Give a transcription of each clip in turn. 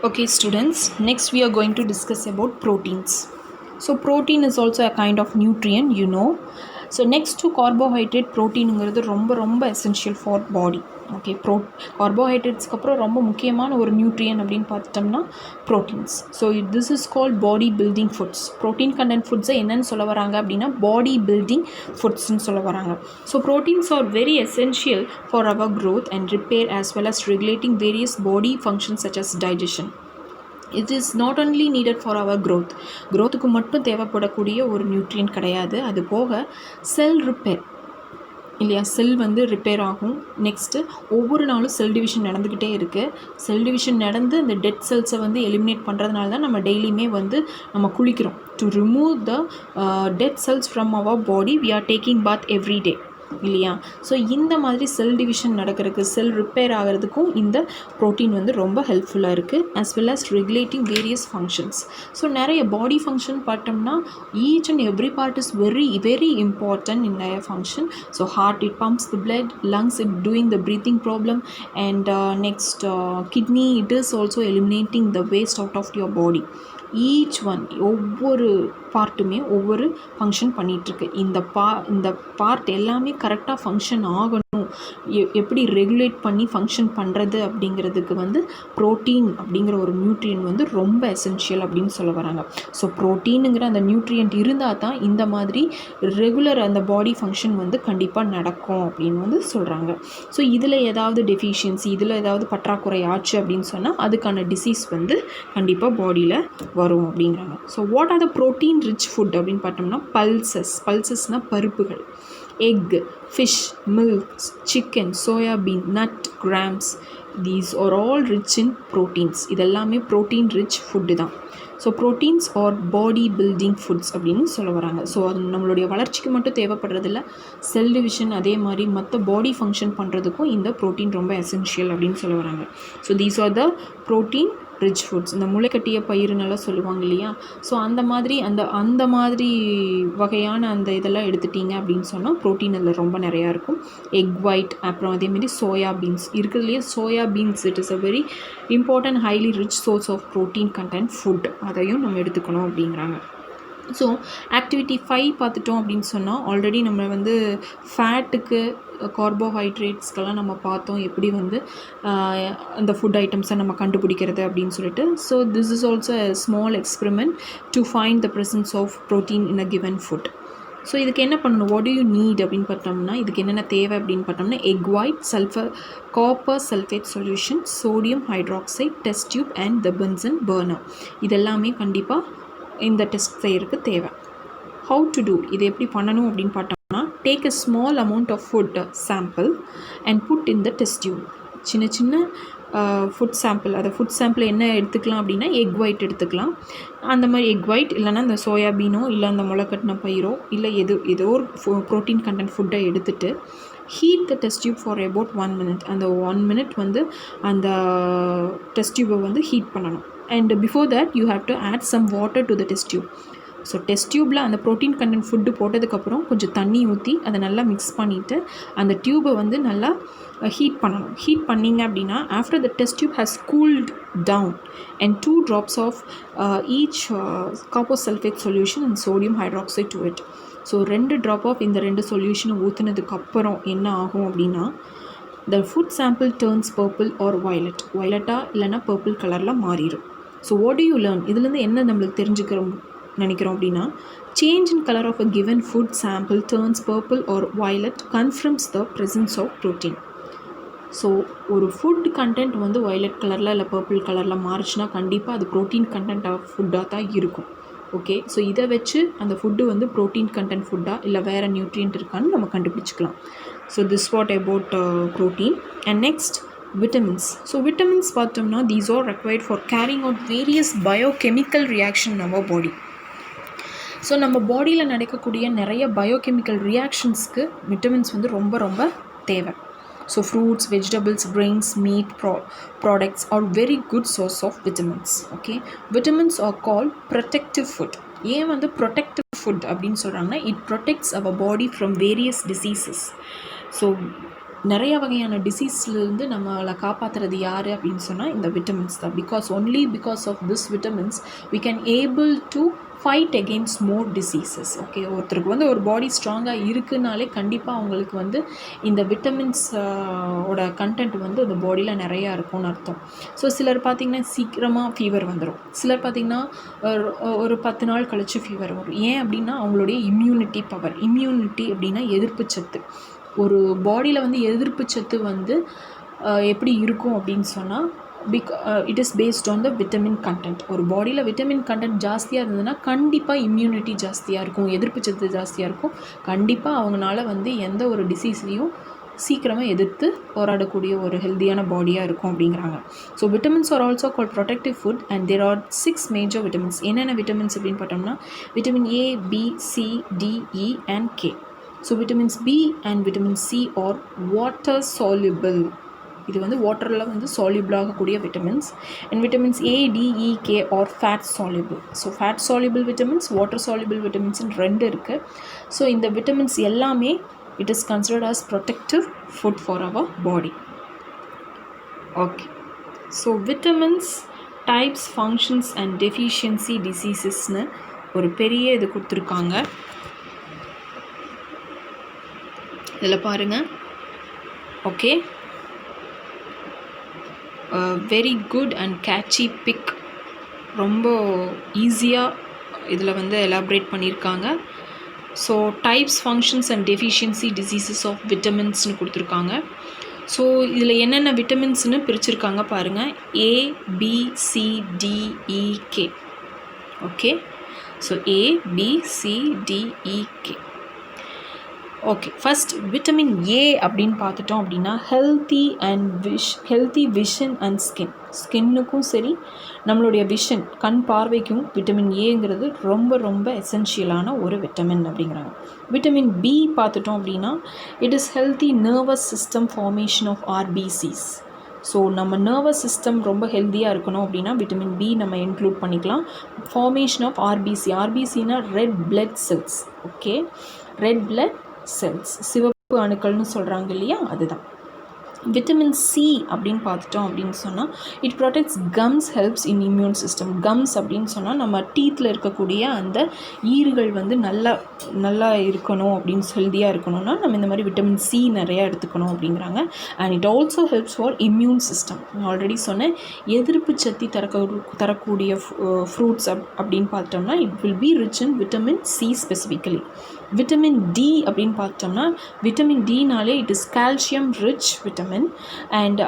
Okay students, next we are going to discuss about proteins. So protein is also a kind of nutrient, you know. So next to carbohydrate, protein is ரொம்ப essential for body. Okay, carbohydrates அப்புறம் ரொம்ப முக்கியமான ஒரு nutrient அப்படின்னு பார்த்துட்டோம்னா proteins. So this is called body building foods. Protein content ஃபுட்ஸை என்னென்னு சொல்ல வராங்க அப்படின்னா பாடி பில்டிங் ஃபுட்ஸ்ன்னு சொல்ல வராங்க. So proteins are very essential for our growth and repair as well as regulating various body functions such as digestion. It is not only needed for our growthக்கு மட்டும் தேவைப்படக்கூடிய ஒரு நியூட்ரியன்ட் கிடையாது. அது போக செல் ரிப்பேர் இல்லையா, செல் வந்து ரிப்பேர் ஆகும். நெக்ஸ்ட்டு ஒவ்வொரு நாளும் செல் டிவிஷன் நடந்துக்கிட்டே இருக்குது. செல் டிவிஷன் நடந்து அந்த டெட் செல்ஸை வந்து எலிமினேட் பண்ணுறதுனால தான் நம்ம டெய்லியுமே வந்து நம்ம குளிக்கிறோம். To remove the dead cells from our body we are taking bath every day இல்லையா. ஸோ இந்த மாதிரி செல் டிவிஷன் நடக்கிறதுக்கு, செல் ரிப்பேர் ஆகிறதுக்கும் இந்த ப்ரோட்டீன் வந்து ரொம்ப ஹெல்ப்ஃபுல்லாக இருக்குது. As well as regulating various functions. So நிறைய பாடி ஃபங்க்ஷன் பார்த்தோம்னா each and every part is very important in their function. So heart it pumps the blood, lungs it doing the breathing problem, and next kidney it is also eliminating the waste out of your body. Each one ஒவ்வொரு பார்ட்டுமே ஒவ்வொரு function பண்ணிகிட்ருக்கு. இந்த part எல்லாமே கரெக்டாக function ஆகணும், எப்படி regulate பண்ணி function பண்ணுறது அப்படிங்கிறதுக்கு வந்து ப்ரோட்டீன் அப்படிங்கிற ஒரு நியூட்ரியன்ட் வந்து ரொம்ப எசென்ஷியல் அப்படின்னு சொல்ல வராங்க. ஸோ ப்ரோட்டீனுங்கிற அந்த நியூட்ரியன்ட் இருந்தால் தான் இந்த மாதிரி ரெகுலர் அந்த பாடி ஃபங்க்ஷன் வந்து கண்டிப்பாக நடக்கும் அப்படின்னு வந்து சொல்கிறாங்க. ஸோ இதில் ஏதாவது டெஃபிஷியன்சி, இதில் ஏதாவது பற்றாக்குறை ஆச்சு அப்படின்னு சொன்னால் அதுக்கான டிசீஸ் வந்து கண்டிப்பாக பாடியில் வரும் அப்படிங்கிறாங்க. So what are the protein rich food அப்படின்னு பார்த்தோம்னா பல்சஸ்னால் பருப்புகள், egg, fish, milk, chicken, soybean, nut, grams, these are all rich in proteins. இதெல்லாமே ப்ரோட்டீன் ரிச் ஃபுட்டு தான். So proteins are body building foods அப்படின்னு சொல்ல வராங்க. ஸோ அது நம்மளுடைய வளர்ச்சிக்கு மட்டும் தேவைப்படுறதில்ல, செல் டிவிஷன் அதே மாதிரி மற்ற பாடி ஃபங்க்ஷன் பண்ணுறதுக்கும் இந்த ப்ரோட்டீன் ரொம்ப எசென்ஷியல் அப்படின்னு சொல்ல வராங்க. So these R the protein rich foods. இந்த முளைக்கட்டிய பயிருன்னெல்லாம் சொல்லுவாங்க இல்லையா. ஸோ அந்த மாதிரி வகையான அந்த இதெல்லாம் எடுத்துட்டிங்க அப்படின்னு சொன்னால் ப்ரோட்டீன் அதில் ரொம்ப நிறையா இருக்கும். எக் ஒயிட், அப்புறம் அதேமாரி சோயா பீன்ஸ் இருக்கிறதுலையே soya beans it is a very important highly rich source of protein content food. அதையும் நம்ம எடுத்துக்கணும் அப்படிங்கிறாங்க. ஸோ ஆக்டிவிட்டி 5 பார்த்துட்டோம் அப்படின்னு சொன்னால் ஆல்ரெடி நம்ம வந்து ஃபேட்டுக்கு, கார்போஹைட்ரேட்ஸ்க்கெல்லாம் நம்ம பார்த்தோம் எப்படி வந்து அந்த ஃபுட் ஐட்டம்ஸை நம்ம கண்டுபிடிக்கிறது அப்படின்னு சொல்லிட்டு. So this is also a small experiment to find the presence of protein in a given food. So இதுக்கு என்ன பண்ணணும், வாட் டு யூ நீட் அப்படின்னு பார்த்தோம்னா இதுக்கு என்னென்ன தேவை அப்படின்னு பார்த்தோம்னா egg white, copper sulphate solution, sodium hydroxide, test tube and the pension burner. இதெல்லாமே கண்டிப்பாக இந்த டெஸ்ட் செய்யறதுக்கு தேவை. ஹவு டு டூ, இது எப்படி பண்ணணும் அப்படின்னு பார்த்தோம்னா take a small amount of food sample and put in the test tube. சின்ன ஃபுட் சாம்பிள், அதை ஃபுட் சாம்பிள் என்ன எடுத்துக்கலாம் அப்படின்னா எக் ஒயிட் எடுத்துக்கலாம். அந்த மாதிரி எக் ஒயிட் இல்லைனா இந்த சோயாபீனோ இல்லை அந்த முளைக்கட்டின பயிரோ இல்லை ஏதோ ஒரு ப்ரோட்டீன் கண்டென்ட் ஃபுட்டை எடுத்துகிட்டு heat the test tube for about 1 minute. அந்த 1 minute வந்து அந்த டெஸ்ட் டியூபை வந்து ஹீட் பண்ணணும். And before that you have to add some water to the test tube. So test டியூப்பில் அந்த ப்ரோட்டீன் கண்டென்ட் ஃபுட்டு போட்டதுக்கப்புறம் கொஞ்சம் தண்ணி ஊற்றி அதை நல்லா மிக்ஸ் பண்ணிவிட்டு அந்த டியூபை வந்து நல்லா ஹீட் பண்ணணும். ஹீட் பண்ணிங்க அப்படின்னா after the test tube has cooled down and 2 drops of each copper sulphate solution and sodium hydroxide to it. So 2 drop of இந்த 2 சொல்யூஷனை ஊற்றுனதுக்கப்புறம் என்ன ஆகும் அப்படின்னா the food sample turns purple or violet இல்லைனா purple கலரில் மாறிடும். So what do you learn, இதுலேருந்து என்ன நம்மளுக்கு நினைக்கிறோம் அப்படின்னா change in colour of a given food sample turns purple or violet confirms the presence of protein. So ஒரு food content வந்து வயலட் கலரில் இல்லை பர்பிள் கலரில் மாறிச்சுன்னா கண்டிப்பாக அது ப்ரோட்டீன் கண்டென்ட் ஆஃப் ஃபுட்டாக தான் இருக்கும். ஓகே, ஸோ இதை வச்சு அந்த ஃபுட்டு வந்து ப்ரோட்டீன் கண்டென்ட் ஃபுட்டாக இல்லை வேறு நியூட்ரியன்ட் இருக்கான்னு நம்ம கண்டுபிடிச்சிக்கலாம். So this what about protein. And next vitamins. So vitamins பார்த்தோம்னா these are required for carrying out various biochemical reaction in our body. So நம்ம பாடியில் நடக்கக்கூடிய நிறைய பயோகெமிக்கல் ரியாக்ஷன்ஸ்க்கு விட்டமின்ஸ் வந்து ரொம்ப தேவை. So fruits, vegetables, grains, meat products are very good source of vitamins. Okay, vitamins are call protective food. ஏன் வந்து protective food அப்படின்னு சொல்கிறாங்கன்னா it protects our body from various diseases. So நிறைய வகையான டிசீஸ்லேருந்து நம்மளை காப்பாற்றுறது யார் அப்படின்னு சொன்னால் இந்த விட்டமின்ஸ் தான். Because of this vitamins we can able to fight against more diseases. Okay, ஒருத்தருக்கு வந்து ஒரு பாடி ஸ்ட்ராங்காக இருக்குனாலே கண்டிப்பாக அவங்களுக்கு வந்து இந்த விட்டமின்ஸ் ஓட கண்டென்ட் வந்து அந்த பாடியில் நிறையா இருக்கும்னு அர்த்தம். ஸோ சிலர் பார்த்திங்கன்னா சீக்கிரமாக ஃபீவர் வந்துடும், சிலர் பார்த்திங்கன்னா ஒரு 10 நாள் கழித்து ஃபீவர் வரும். ஏன் அப்படின்னா அவங்களுடைய இம்யூனிட்டி பவர். இம்யூனிட்டி அப்படின்னா எதிர்ப்பு சத்து. ஒரு பாடியில் வந்து எதிர்ப்பு சத்து வந்து எப்படி இருக்கும் அப்படின்னு சொன்னால் it is based on the vitamin content. ஒரு பாடியில் விட்டமின் கண்டென்ட் ஜாஸ்தியாக இருந்ததுன்னா கண்டிப்பாக இம்யூனிட்டி ஜாஸ்தியாக இருக்கும், எதிர்ப்பு சத்து ஜாஸ்தியாக இருக்கும். கண்டிப்பாக அவங்களால வந்து எந்த ஒரு டிசீஸ்லேயும் சீக்கிரமாக எதிர்த்து போராடக்கூடிய ஒரு ஹெல்த்தியான பாடியாக இருக்கும் அப்படிங்கிறாங்க. So vitamins are also call protective food and there are 6 major vitamins. என்னென்ன விட்டமின்ஸ் அப்படின்னு பார்த்தோம்னா vitamin A, B, C, D, E and K. So vitamins B and vitamin C are water soluble. இது வந்து வாட்டரில் வந்து சால்யூபிள் ஆகக்கூடிய vitamins. And vitamins A, D, E, K are fat soluble. So fat soluble vitamins, water soluble விட்டமின்ஸ்னு 2 இருக்குது. ஸோ இந்த விட்டமின்ஸ் எல்லாமே it is considered as protective food for our body. Okay, so vitamins types, functions and deficiency டிசீசஸ்னு ஒரு பெரிய இது கொடுத்துருக்காங்க. இதில் பாருங்கள். Okay, very good and catchy pic. ரொம்ப ஈஸியாக இதில் வந்து எலாபரேட் பண்ணியிருக்காங்க. So types, functions and deficiency diseases of விட்டமின்ஸ்னு கொடுத்துருக்காங்க. ஸோ இதில் என்னென்ன விட்டமின்ஸ்னு பிரிச்சுருக்காங்க பாருங்கள். A, B, C, D, E, K. Okay, so A, B, C, D, E, K. Okay, first vitamin A அப்படின்னு பார்த்துட்டோம் அப்படின்னா ஹெல்த்தி விஷன் அண்ட் ஸ்கின்னுக்கும் சரி நம்மளுடைய விஷன் கண் பார்வைக்கும் விட்டமின் ஏங்கிறது ரொம்ப ரொம்ப எசென்ஷியலான ஒரு விட்டமின் அப்படிங்கிறாங்க. விட்டமின் B பார்த்துட்டோம் அப்படின்னா it is healthy nervous system formation of RBCs. So நம்ம நர்வஸ் சிஸ்டம் ரொம்ப ஹெல்த்தியாக இருக்கணும் அப்படின்னா விட்டமின் B நம்ம இன்க்ளூட் பண்ணிக்கலாம். ஃபார்மேஷன் ஆஃப் RBCனா red blood cells. Okay, red blood cells, சிவப்பு அணுக்கள்னு சொல்கிறாங்க இல்லையா, அதுதான். விட்டமின் C அப்படின்னு பார்த்துட்டோம் அப்படின்னு சொன்னால் it protects gums, helps in immune system. Comes அப்படின்னு சொன்னால் நம்ம டீத்தில் இருக்கக்கூடிய அந்த ஈறுகள் வந்து நல்லா இருக்கணும் அப்படின்னு ஹெல்த்தியாக இருக்கணும்னா நம்ம இந்த மாதிரி விட்டமின் C நிறையா எடுத்துக்கணும் அப்படிங்கிறாங்க. And it also helps for immune system. Already சொன்னேன், எதிர்ப்பு சக்தி தரக்கூடிய ஃப்ரூட்ஸ் அப்படின்னு பார்த்தோம்னா it will be rich in vitamin C specifically. Vitamin D அப்படின்னு பார்த்தோம்னா விட்டமின் Dனாலே it is calcium rich vitamin and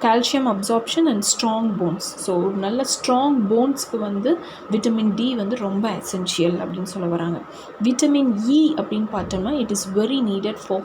calcium absorption and strong bones. So நல்ல ஸ்ட்ராங் போன்ஸ்க்கு வந்து விட்டமின் D வந்து ரொம்ப எசென்ஷியல் அப்படின்னு சொல்ல வராங்க. விட்டமின் E அப்படின்னு பார்த்தோம்னா it is very needed for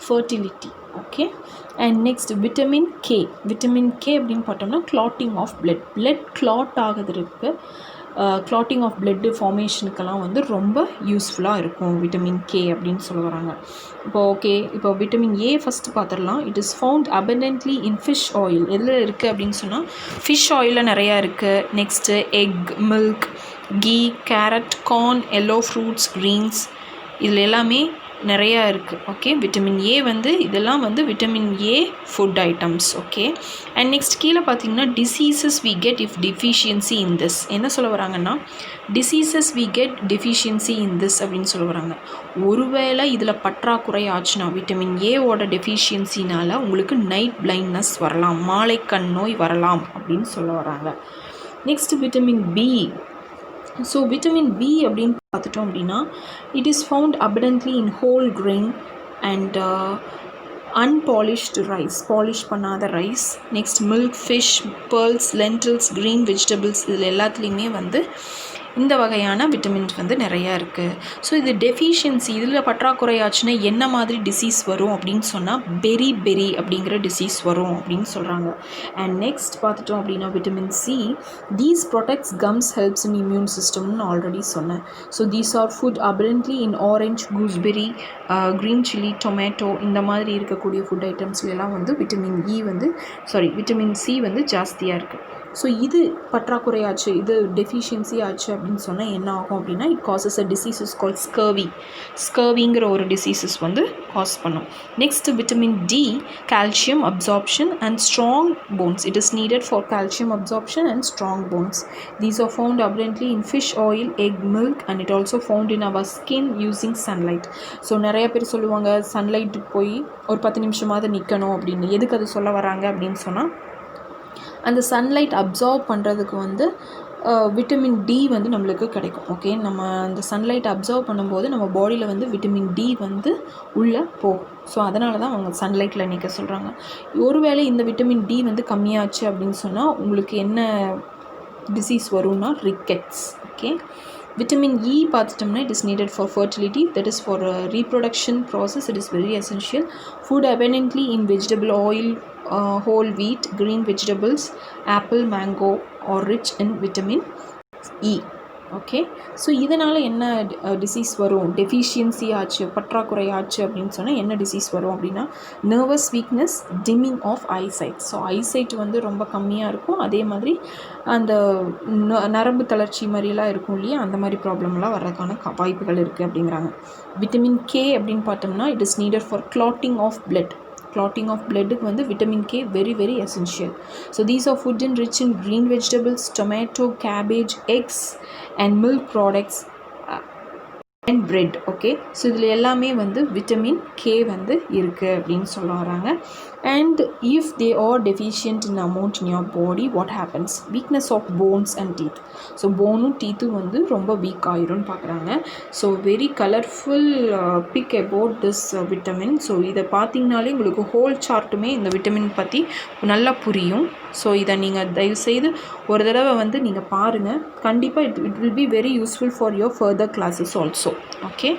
fertility. Okay, and next vitamin K. Vitamin K அப்படின்னு பார்த்தோம்னா கிளாட்டிங் ஆஃப் பிளட் கிளாட் ஆகுறதுக்கு, கிளாட்டிங் ஆஃப் பிளட்டு ஃபார்மேஷனுக்கெல்லாம் வந்து ரொம்ப யூஸ்ஃபுல்லாக இருக்கும் விட்டமின் K அப்படின்னு சொல்ல வராங்க. இப்போ விட்டமின் A ஃபஸ்ட்டு பார்த்துடலாம். It is found abundantly in fish oil. எதில் இருக்குது அப்படின்னு சொன்னால் ஃபிஷ் ஆயிலில் நிறையா இருக்குது. Next egg, milk, ghee, carrot, corn, yellow fruits, greens, இதில் எல்லாமே நிறையா இருக்குது. ஓகே, விட்டமின் A வந்து இதெல்லாம் வந்து vitamin A food items. Okay, and next கீழே பார்த்தீங்கன்னா diseases we get if deficiency in this. என்ன சொல்ல வராங்கன்னா diseases we get deficiency in this அப்படின்னு சொல்ல வராங்க. ஒருவேளை இதில் பற்றாக்குறை ஆச்சுன்னா விட்டமின் ஏவோட டெஃபிஷியன்சினால் உங்களுக்கு நைட் பிளைண்ட்னஸ் வரலாம், மாலை கண் நோய் வரலாம் அப்படின்னு சொல்ல வராங்க. Next vitamin B. So vitamin B அப்படின்னு பார்த்துட்டோம் அப்படின்னா it is found abundantly in whole grain and unpolished rice, polish பண்ணாத rice. Next milk, fish, pearls, lentils, green vegetables, இதில் எல்லாத்துலேயுமே வந்து இந்த வகையான விட்டமின்ஸ் வந்து நிறையா இருக்குது. ஸோ இது டெஃபிஷியன்சி, இதில் பற்றாக்குறை ஆச்சுன்னா என்ன மாதிரி டிசீஸ் வரும் அப்படின்னு சொன்னால் பெரி அப்படிங்கிற டிசீஸ் வரும் அப்படின்னு சொல்கிறாங்க. அண்ட் நெக்ஸ்ட் பார்த்துட்டோம் அப்படின்னா vitamin C. These protects gums, helps in immune சிஸ்டம்னு ஆல்ரெடி சொன்னேன். So these are food abundantly in orange, gooseberry, green chilli, tomato, இந்த மாதிரி இருக்கக்கூடிய ஃபுட் ஐட்டம்ஸ்லாம் வந்து விட்டமின் C வந்து ஜாஸ்தியாக இருக்குது. ஸோ இது பற்றாக்குறையாச்சு, இது டெஃபிஷியன்சி ஆச்சு அப்படின்னு சொன்னால் என்ன ஆகும் அப்படின்னா it causes a diseases call ஸ்கர்விங்கிற ஒரு டிசீசஸ் வந்து காஸ் பண்ணும். Next vitamin D, calcium absorption and strong bones. It is needed for calcium absorption and strong bones. These are found abundantly in fish oil, egg, milk and it also found in our skin using sunlight. So நிறைய பேர் சொல்லுவாங்க சன்லைட்டுக்கு போய் ஒரு 10 நிமிஷமாவது நிற்கணும் அப்படின்னு. எதுக்கு அது சொல்ல வராங்க அப்படின்னு சொன்னால் அந்த சன்லைட் அப்சார்ப் பண்ணுறதுக்கு வந்து விட்டமின் டி வந்து நம்மளுக்கு கிடைக்கும். ஓகே, நம்ம அந்த சன்லைட் அப்சர்வ் பண்ணும்போது நம்ம பாடியில் வந்து விட்டமின் டி வந்து உள்ளே போகும். ஸோ அதனால தான் அவங்க சன்லைட்டில் நிற்க சொல்கிறாங்க. ஒருவேளை இந்த விட்டமின் டி வந்து கம்மியாச்சு அப்படின்னு சொன்னால் உங்களுக்கு என்ன டிசீஸ் வரும்னா ரிக்கெட்ஸ். ஓகே, விட்டமின் இ பார்த்துட்டோம்னா it is needed for fertility, that is for reproduction process. It is very essential. Food abundantly in vegetable oil, whole wheat, green vegetables, apple, mango are rich in vitamin E. Okay, so இதனால் என்ன disease வரும், deficiency ஆச்சு, பற்றாக்குறை ஆச்சு அப்படின்னு சொன்னால் என்ன disease வரும் அப்படின்னா nervous weakness, dimming of eyesight. So eyesight வந்து ரொம்ப கம்மியாக இருக்கும். அதே மாதிரி அந்த நரம்பு தளர்ச்சி மாதிரிலாம் இருக்கும் இல்லையா, அந்த மாதிரி ப்ராப்ளம்லாம் வர்றதுக்கான வாய்ப்புகள் இருக்குது அப்படிங்கிறாங்க. விட்டமின் கே அப்படின்னு பார்த்தோம்னா it is needed for clotting of blood. clotting of blood வந்து vitamin K very essential. So these are food rich in green vegetables, tomato, cabbage, eggs and milk products and bread. Okay, so இதில் எல்லாமே வந்து vitamin K வந்து இருக்குது அப்படின்னு சொல்ல வராங்க. and if they are deficient in amount in your body, what happens? weakness of bones and teeth. So போனும் டீத்தும் வந்து ரொம்ப வீக் ஆயிரும்னு பார்க்குறாங்க. So very colourful pic about this vitamin. So இதை பார்த்தீங்கனாலே உங்களுக்கு ஹோல் சார்ட்டுமே இந்த விட்டமின் பற்றி நல்லா புரியும். ஸோ இதை நீங்கள் தயவுசெய்து ஒரு தடவை வந்து நீங்கள் பாருங்கள். கண்டிப்பாக it will be very useful for your further classes also. Okay.